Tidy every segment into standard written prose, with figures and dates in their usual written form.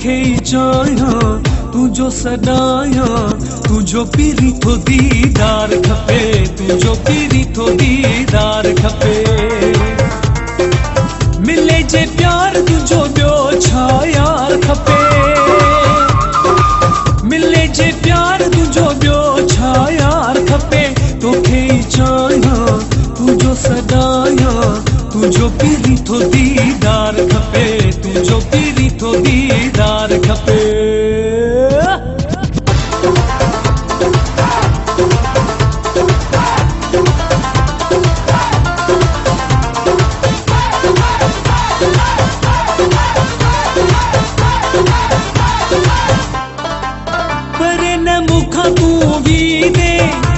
तोखे ई चाहियां तुंहिंजो सॾायां तुंहिंजो पीरी थो दीदार खपे तुंहिंजो पीरी थो दीदार खपे मिले जे प्यार तुंहिंजो ॿियो छा यार खपे मिले जे प्यार तुंहिंजो ॿियो छा यार खपे तोखे ई चाहियां तुंहिंजो सॾायां तुंहिंजो पीरी थो दीदार खपे तुंहिंजो पीरी थो दीदार खपे परे न मूंखां तूं वी दे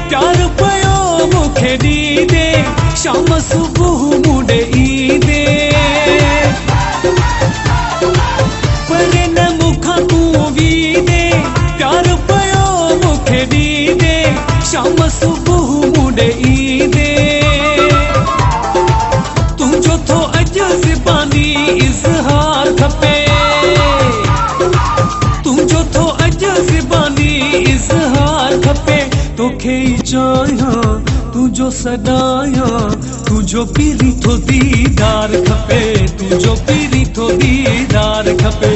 प्यार पियो मूंखे ॾी दे शाम सुबुह मूं ॾेई दे परे न मूंखां तूं वी दे प्यार पियो मूंखे ॾी दे शाम सुबुह मूं ॾेई दे तुंहिंजो थो अॼु ज़बानी इज़हार खपे तुंहिंजो थो अॼु ज़बानी इज़हार खपे तोखे ई चाहियां तुंहिंजो सॾायां तुंहिंजो पीरी थो दीदार खपे तुंहिंजो पीरी थो दीदार खपे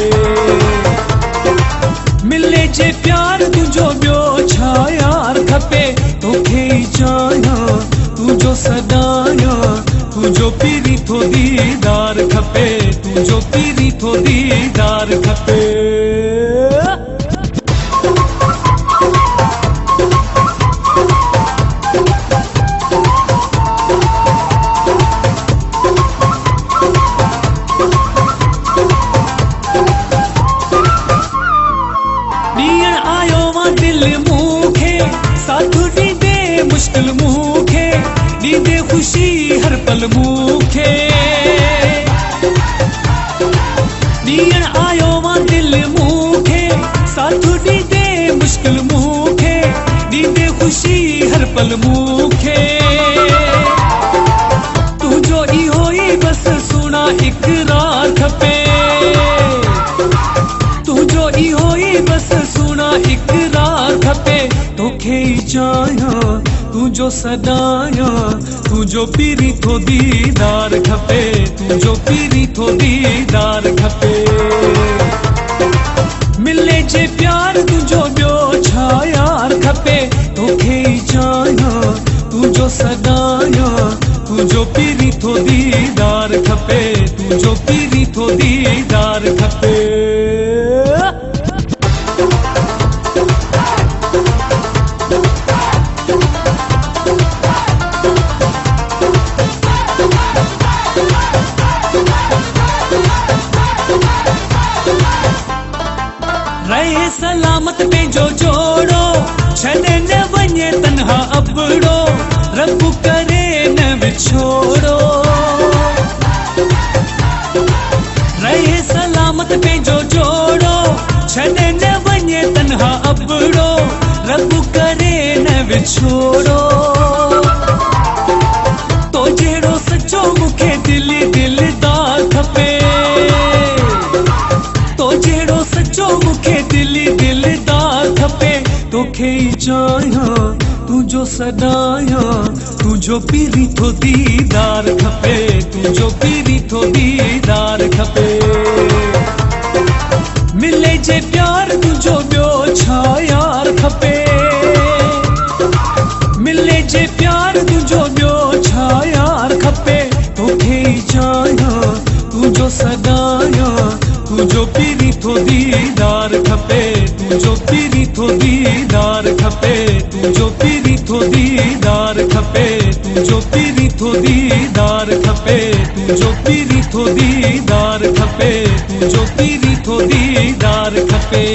मिले जे प्यार तुंहिंजो ॿियो छा यार खपे तोखे ई चाहियां तुंहिंजो सॾायां तुंहिंजो पीरी थो दीदार खपे तुंहिंजो पीरी थो दीदार खपे साथ ॾींदे मुश्किल मूंखे ॾींदे ख़ुशी हर पल मूंखे ॾींहं आयो मां दिलि मूंखे साथ ॾींदे मुश्किल मूंखे ॾींदे ख़ुशी हर पल मूंखे तुंहिंजो इहो ई बसि सुहिणा इक़रार खपे तुंहिंजो इहो ई बसि सुहिणा इक़रार खपे तोखे ई चाहियां तुंहिंजो सॾायां तुंहिंजो पीरी थो दीदार खपे तुंहिंजो पीरी थो दीदार खपे मिले जे प्यार तुंहिंजो ॿियो छा यार खपे तोखे ई चाहियां तुंहिंजो सॾायां तुंहिंजो पीरी थो दीदार खपे तुंहिंजो पीरी थो दीदार खपे रहे सलामत पंहिंजो जोड़ो छॾे न वञे तन्हा अबड़ो रब करे न विछोड़ो रहे सलामत पंहिंजो जोड़ो छॾे न वञे तन्हा अबड़ो रब करे न विछोड़ो तो जहिड़ो सचो मूंखे दिलि दिलदार खपे तो जहिड़ो सचो मूंखे दिलि दिलदार खपे तोखे ई चाहियां तुंहिंजो सॾायां तुंहिंजो पीरी थो दीदार खपे तुंहिंजो पीरी थो दीदार खपे मिले जे प्यार तुंहिंजो ॿियो छा यार खपे मिले जे प्यार तुंहिंजो ॿियो छा यार खपे तोखे ई चाहियां तुंहिंजो सॾायां तुंहिंजो पीरी थो दीदार खपे तुंहिंजो पीरी थो दीदार खपे तुंहिंजो पीरी थो दीदार खपे तुंहिंजो पीरी थो दीदार खपे तुंहिंजो पीरी थो दीदार खपे तुंहिंजो पीरी थो दीदार खपे